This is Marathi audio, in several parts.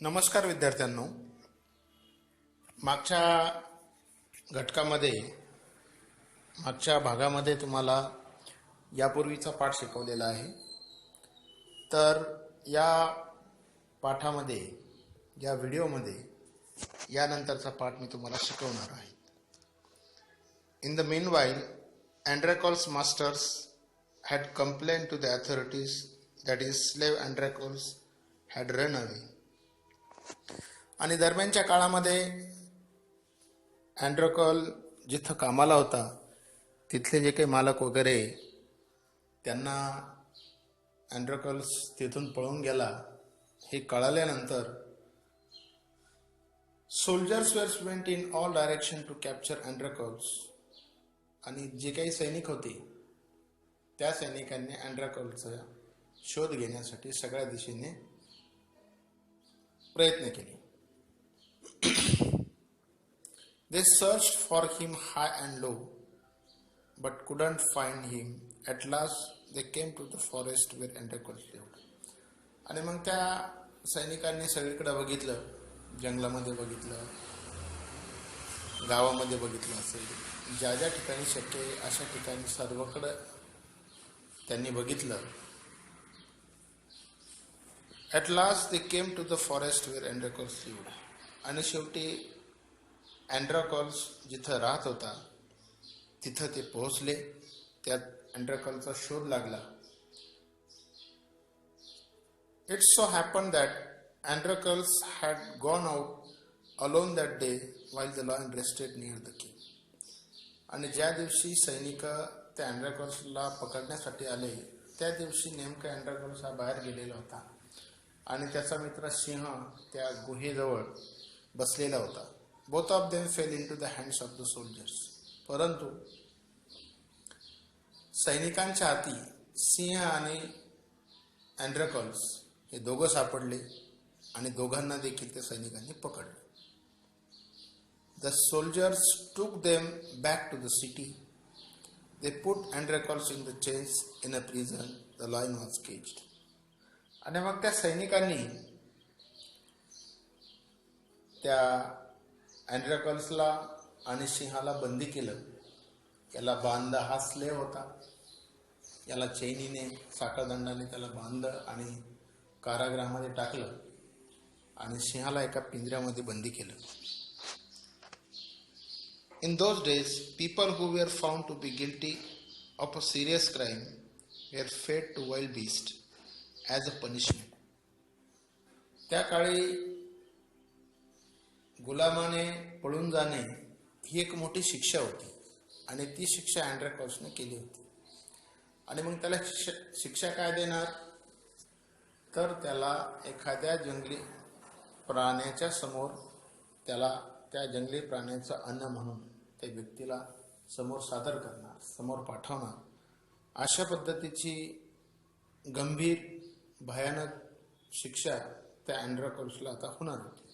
नमस्कार विद्यार्थ्यांनो, मागच्या घटकामध्ये मागच्या भागामध्ये तुम्हाला यापूर्वीचा पाठ शिकवलेला आहे. तर या पाठामध्ये या व्हिडिओमध्ये यानंतरचा पाठ मी तुम्हाला शिकवणार आहे. In the meanwhile, Andronicus masters had complained to the authorities that his slave Andronicus had run away. आणि दरम्यानच्या काळामध्ये अँड्रोकॉल जिथं कामाला होता तिथले जे काही मालक वगैरे त्यांना अँड्रोकॉल्स तिथून पळून गेला हे कळाल्यानंतर soldiers were went in all direction to capture Androcles. आणि जे काही सैनिक होते त्या सैनिकांनी अँड्रोकॉलचा शोध घेण्यासाठी सगळ्या दिशेने प्रयत्न केले. They searched for him high and low, but couldn't find him. At last, they came to the forest where Andronicus lived. आणि मग त्या सैनिकांनी सगळीकडे बघितलं, जंगलामध्ये बघितलं, गावामध्ये बघितलं असेल, ज्या ज्या ठिकाणी शक्य आहे अशा ठिकाणी सर्वकडे त्यांनी बघितलं. At last, they came to the forest where Andronicus lived. आणि शेवटी अँड्रोकॉल्स जिथं राहत होता तिथं ते पोहोचले. त्यात अँड्रोकॉलचा शोध लागला. It so happen that Androcles had gone out alone that day while the lion rested near the king. आणि ज्या दिवशी सैनिक त्या अँड्रोकॉल्सला पकडण्यासाठी आले त्या दिवशी नेमका अँड्रोकॉल्स हा बाहेर गेलेला होता आणि त्याचा मित्र सिंह त्या गुहेजवळ बसलेला होता. Both of them fell into the hands of the soldiers. परंतु सैनिकांच्या हाती सिंह आणि अँड्रोकॉल्स हे दोघं सापडले आणि दोघांना देखील त्या सैनिकांनी पकडले. The soldiers took them back to the city. They put Andronicus in the chains in a prison. The lion was caged. आणि मग त्या सैनिकांनी त्या अँड्रोकॉल्सला आणि सिंहाला बंदी केलं. याला बांध, हा स्लेव होता, याला चैनीने साखळदंडाने त्याला बांधलं आणि कारागृहामध्ये टाकलं आणि सिंहाला एका पिंजऱ्यामध्ये बंदी केलं. In those days people who were found to be guilty of a serious crime were fed to wild beast as a punishment. त्या काळी गुलामाने पळून जाणे ही एक मोठी शिक्षा होती आणि ती शिक्षा अँड्रोकॉल्सने केली होती. आणि मग त्याला शिक्षा काय देणार तर त्याला एखाद्या जंगली प्राण्याच्या समोर त्याला त्या जंगली प्राण्याचं अन्न म्हणून त्या व्यक्तीला समोर सादर करणार, समोर पाठवणार. अशा पद्धतीची गंभीर भयानक शिक्षा त्या अँड्रोकॉल्सला आता होणार होती.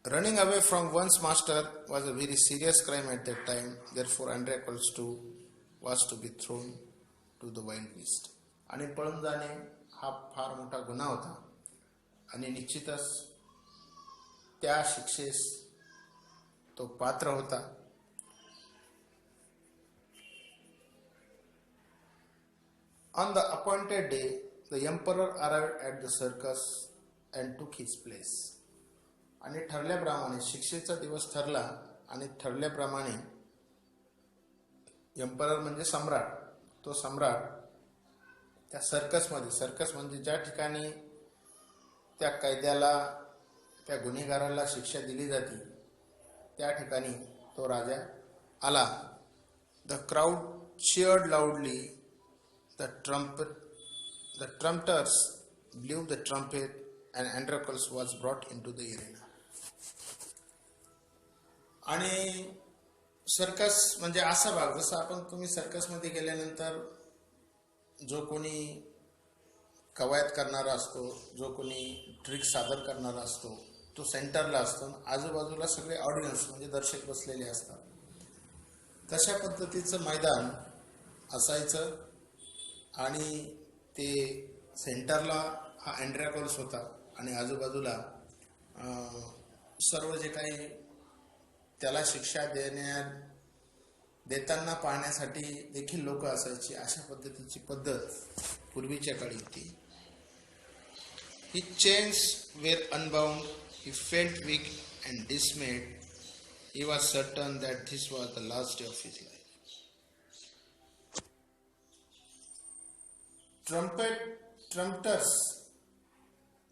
Running away from one's master was a very serious crime at that time. Therefore, Andronicus too was to be thrown to the wild beast. आणि पळून जाणे हा फार मोठा गुन्हा होता आणि निश्चितच त्या शिक्षेस तो पात्र होता. On the appointed day, the emperor arrived at the circus and took his place. आणि ठरल्याप्रमाणे शिक्षेचा दिवस ठरला आणि ठरल्याप्रमाणे एम्परर म्हणजे सम्राट, तो सम्राट त्या सर्कसमध्ये, सर्कस म्हणजे ज्या ठिकाणी त्या कैद्याला, त्या गुन्हेगाराला शिक्षा दिली जाते त्या ठिकाणी तो राजा आला. The crowd cheered loudly. The trumpeters blew the trumpet and Andronicus was brought into the arena. आणि सर्कस म्हणजे असा भाग, जसं आपण तुम्ही सर्कसमध्ये गेल्यानंतर जो कोणी कवायत करणारा असतो, जो कोणी ट्रिक सादर करणारा असतो तो सेंटरला असतो, आजूबाजूला सगळे ऑडियन्स म्हणजे दर्शक बसलेले असतात. तशा पद्धतीचं मैदान असायचं आणि ते सेंटरला हा अँड्रॅकॉल्स होता आणि आजूबाजूला सर्व जे काही त्याला शिक्षा देताना पाहण्यासाठी देखील लोक असायची. अशा पद्धतीची पद्धत पूर्वीच्या काळी होती. His chains were unbound. He felt weak and dismayed. He was certain that this was the last day of his life. ट्रम्पेटर्स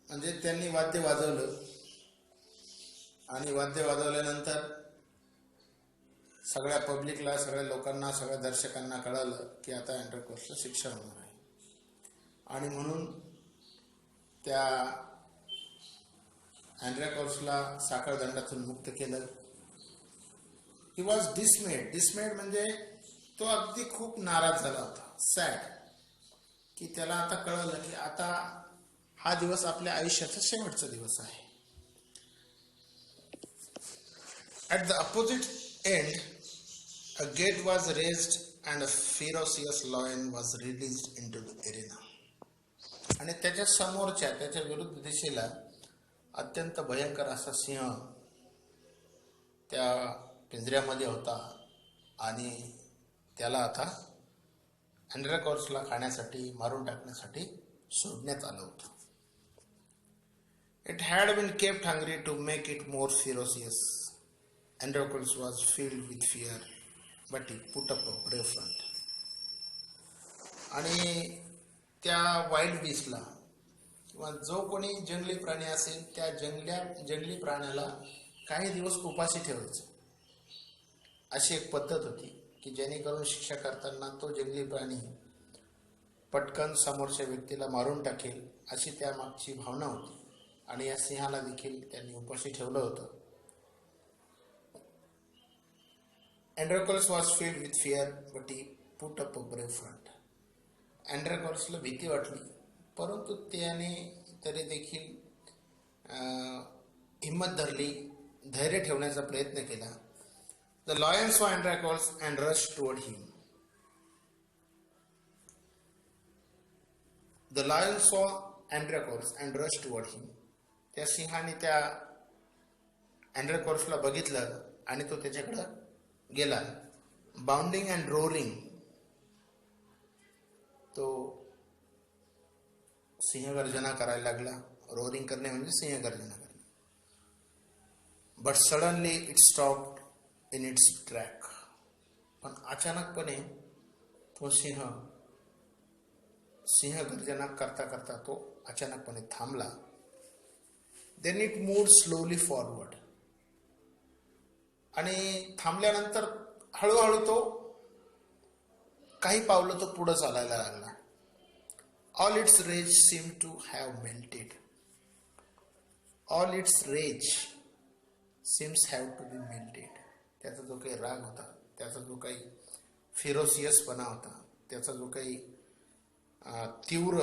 म्हणजे त्यांनी वाद्य वाजवलं आणि वाद्य वाजवल्यानंतर सगळ्या पब्लिकला, सगळ्या लोकांना, सगळ्या दर्शकांना कळालं की आता अँड्रॅकॉल्सला शिक्षा होणार आहे. आणि म्हणून त्या अँड्रॅकॉल्सला साखळदंडातून मुक्त केलं. ही वॉज डिसमेड म्हणजे तो अगदी खूप नाराज झाला होता, सॅड, की त्याला आता कळलं की आता हा दिवस आपल्या आयुष्याचा शेवटचा दिवस आहे. At the opposite end a gate was raised and a ferocious lion was released into the arena. आणि त्याच्या समोरच्या, त्याच्या विरुद्ध दिशेला अत्यंत भयंकर असा सिंह त्या पिंजऱ्यामध्ये होता आणि त्याला आता अँड्रॅकॉल्सला खाण्यासाठी, मारून टाकण्यासाठी सोडण्यात आलं होतं. It had been kept hungry to make it more ferocious. Androcles was filled with fear, but he put up a brave front. आणि त्या वाईल्ड बीस्टला किंवा जो कोणी जंगली प्राणी असेल त्या जंगली प्राण्याला काही दिवस उपाशी ठेवायचं, अशी एक पद्धत होती की जेणेकरून शिक्षा करताना तो जंगली प्राणी पटकन समोरच्या व्यक्तीला मारून टाकेल अशी त्या मागची भावना होती. आणि या सिंहाला देखील त्यांनी उपाशी ठेवलं होतं. Androcles was filled with fear, but he put up a brave front. अँड्रॅकॉल्सला भीती वाटली, परंतु त्याने तरी देखील हिम्मत धरली, धैर्य ठेवण्याचा प्रयत्न केला. The lion saw Androcles and rushed toward him. The lion saw Androcles and rushed toward him. त्या सिंहाने त्या अँड्रॅकॉल्सला बघितलं आणि तो त्याच्याकडं गेला. बाउंडिंग अँड रोअरिंग, तो सिंहगर्जना करायला लागला. रोअरिंग करणे म्हणजे सिंहगर्जना करणे. But suddenly it stopped in its track. पण अचानकपणे तो सिंहगर्जना करता करता तो अचानकपणे थांबला. Then it moved slowly forward. आणि थांबल्यानंतर हळूहळू तो काही पावलं तो पुढे चालायला लागला. All its rage seem to have melted. All its rage seems have to be melted. त्याचा जो काही राग होता, त्याचा जो काही फिरोसियसपणा होता, त्याचा जो काही तीव्र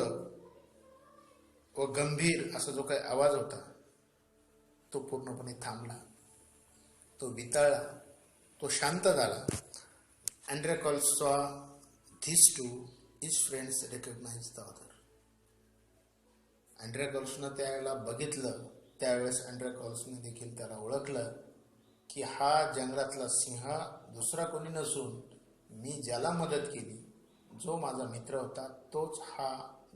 व गंभीर असा जो काही आवाज होता, तो पूर्णपणे थांबला, तो वितळला, तो शांत झाला. Androcles saw these two, his friends recognized the other. अँड्रॅकॉल्सनं त्यावेळेला बघितलं, त्यावेळेस अँड्रॅकॉल्सने देखील त्याला ओळखलं की हा जंगलातला सिंह दुसरा कोणी नसून मी ज्याला मदत केली, जो माझा मित्र होता, तोच हा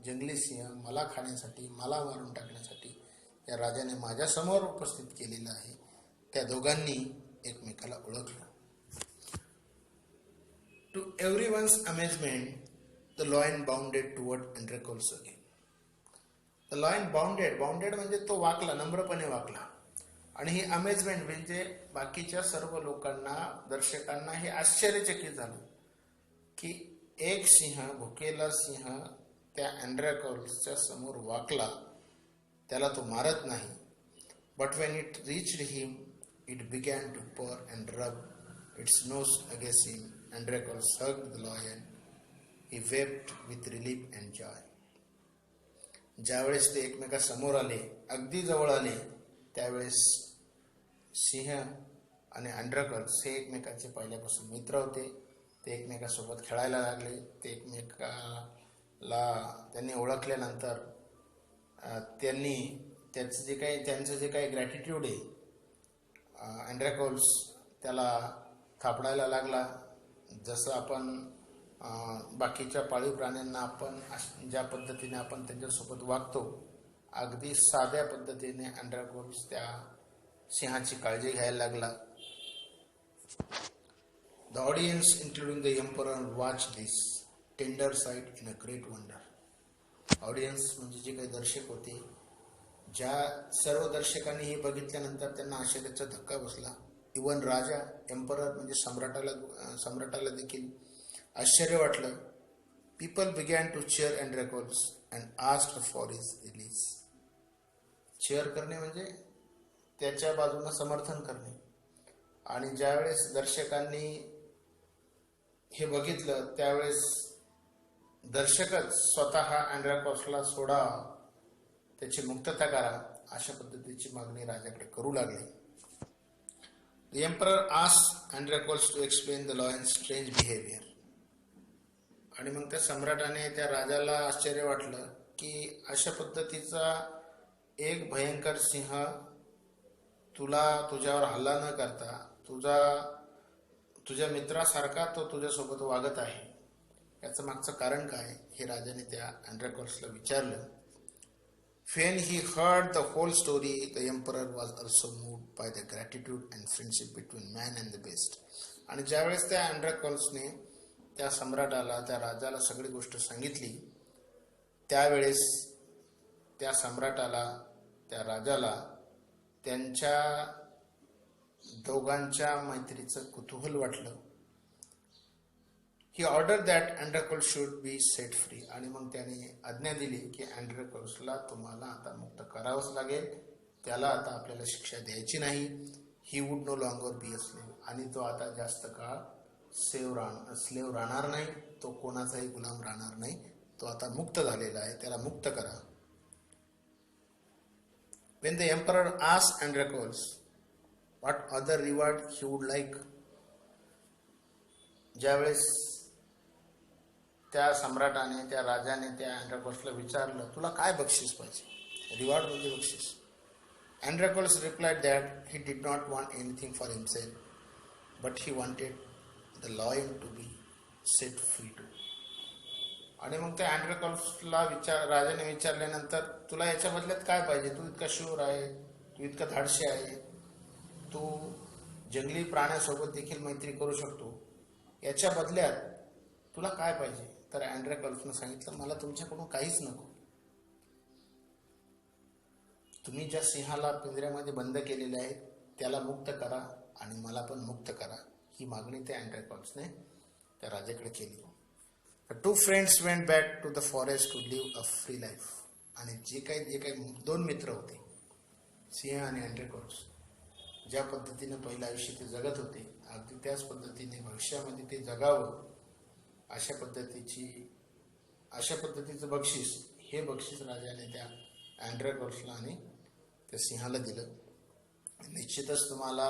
जंगली सिंह मला खाण्यासाठी, मला मारून टाकण्यासाठी या राजाने माझ्यासमोर उपस्थित केलेला आहे. त्या दोघांनी एकमेकाला ओळखलं. To everyone's amazement the lion bounded toward Androcles again. The lion bounded म्हणजे तो वाकला, नम्रपणे वाकला. आणि ही अमेजमेंट म्हणजे बाकीच्या सर्व लोकांना, दर्शकांना हे आश्चर्यचकित झालं की एक सिंह, भुकेला सिंह त्या अँड्रॅकॉल्सच्या समोर वाकला, त्याला तो मारत नाही. But Wien it reached him it began to purr and rub its nose against him. Androcles hugged the lion. He wept with relief and joy. ज्यावेळेस ते एकमेकांसमोर आले, अगदी जवळ आले, त्यावेळेस सिंह आणि अँड्रॉकल्स हे एकमेकांचे पहिल्यापासून मित्र होते. ते एकमेकांसोबत खेळायला लागले, ते त्यांनी ओळखल्यानंतर त्यांनी त्यांचं जे काही ग्रॅटिट्यूड आहे अँड्रॅकोल्स त्याला थापडायला लागला. जसं आपण बाकीच्या पाळीव प्राण्यांना आपण ज्या पद्धतीने आपण त्यांच्यासोबत वागतो अगदी साध्या पद्धतीने अँड्रॅकोल्स त्या सिंहाची काळजी घ्यायला लागला. The audience, including the emperor, watched this tender sight in a great wonder. Audience म्हणजे जे काही दर्शक होते, ज्या सर्व दर्शकांनी हे बघितल्यानंतर त्यांना आश्चर्याचा धक्का बसला. इवन राजा एम्परर म्हणजे सम्राटाला देखील आश्चर्य वाटलं. People began to cheer Androcles and asked for his release. Cheer करणे म्हणजे त्याच्या बाजूनं समर्थन करणे. आणि ज्यावेळेस दर्शकांनी हे बघितलं त्यावेळेस दर्शकच स्वतः अँड्रॅकोल्सला सोडा, त्याची मुक्तता करा अशा पद्धतीची मागणी राजाकडे करू लागली. The emperor asked Andronicus to explain the lion's strange behavior. आणि मग त्या सम्राटाने त्या राजाला आश्चर्य वाटलं की अशा पद्धतीचा एक भयंकर सिंह तुला तुझ्यावर हल्ला न करता तुझ्या मित्रासारखा तो तुझ्यासोबत वागत आहे. याचं मागचं कारण काय हे राजाने त्या अँड्रॅकोल्सला विचारलं. When he heard the whole story, the emperor was also moved by the gratitude and friendship between man and the beast. आणि ज्यावेळेस त्या अँड्रॅकोल्सने त्या सम्राटाला त्या राजाला सगळी गोष्ट सांगितली त्यावेळेस त्या सम्राटाला त्या राजाला त्यांच्या दोघांच्या मैत्रीचं कुतूहल वाटलं. He ordered that Andronicus should be set free. आणि मग त्याने आज्ञा दिली की अँड्रॅकोल्सला तुम्हाला आता मुक्त करावंच लागेल. त्याला आता आपल्याला शिक्षा द्यायची नाही. He would no longer be a slave. आणि तो आता जास्त काळ स्लेव राहणार नाही. तो कोणाचाही गुलाम राहणार नाही. तो आता मुक्त झालेला आहे. त्याला मुक्त करा. When the emperor asked Andronicus what other reward he would like, ज्यावेळेस त्या सम्राटाने त्या राजाने त्या अँड्रॅकोल्सला विचारलं तुला काय बक्षीस पाहिजे, रिवॉर्ड म्हणजे बक्षीस. Andronicus replied that he did not want anything for himself, but he wanted the lion to be set free too. आणि मग त्या अँड्रॅकोल्सला राजाने विचारल्यानंतर तुला याच्या बदल्यात काय पाहिजे, तू इतका शूर आहे, तू इतका धाडशी आहे, तू जंगली प्राण्यासोबत देखील मैत्री करू शकतो, याच्या बदल्यात तुला काय पाहिजे. तर अँड्रॅकोल्सने सांगितलं मला तुमच्याकडून काहीच नको. तुम्ही ज्या सिंहाला पिंजऱ्यामध्ये बंद केलेले आहे त्याला मुक्त करा आणि मला पण मुक्त करा. ही मागणी त्या अँड्रॅकोल्सने त्या राजाकडे केली. The two friends went back to the forest to live a free life. आणि जे काही दोन मित्र होते सिंह आणि अँड्रॅकोल्स, ज्या पद्धतीने पहिलं आयुष्य ते जगत होते अगदी त्याच पद्धतीने भविष्यामध्ये ते जगावं अशा पद्धतीचं बक्षीस हे बक्षीस राजाने त्या अँड्रॅकोल्सला आणि त्या सिंहाला दिलं. निश्चितच तुम्हाला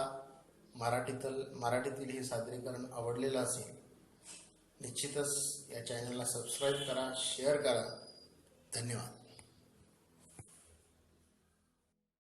मराठीतील हे सादरीकरण आवडलेलं असेल. निश्चितच या चॅनलला सबस्क्राईब करा, शेअर करा. धन्यवाद.